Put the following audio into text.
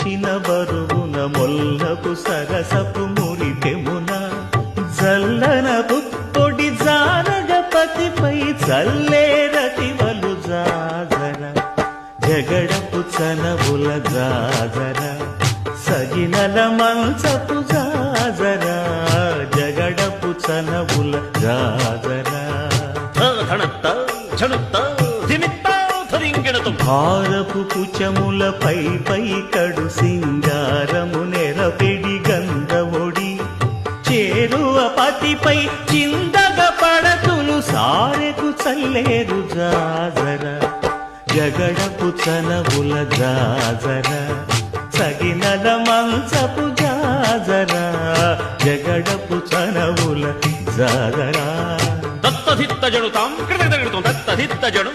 మోచిన బరువున మొల్లపు సరసపు మురిపెమున జల్లన పుప్పొడి జానగపతిపై చల్లేరతివలు జాజర జగడపు చనవుల జాజర సగినల మంచపు జాజర జగడపు చనవుల జాజర భారపు కుచములపై పై కడు సింగారము నెరపెడి గంధవొడి చేరువ పతిపై చిందగ పడతులు సారెకు చల్లేరు జాజర జగడపు చనవుల జాజర సగినల మంచపు జాజర జగడపు చనవుల జాజర దత్తధిత్త జడుతాం కృతజ్ఞ దత్తధిత్త జడు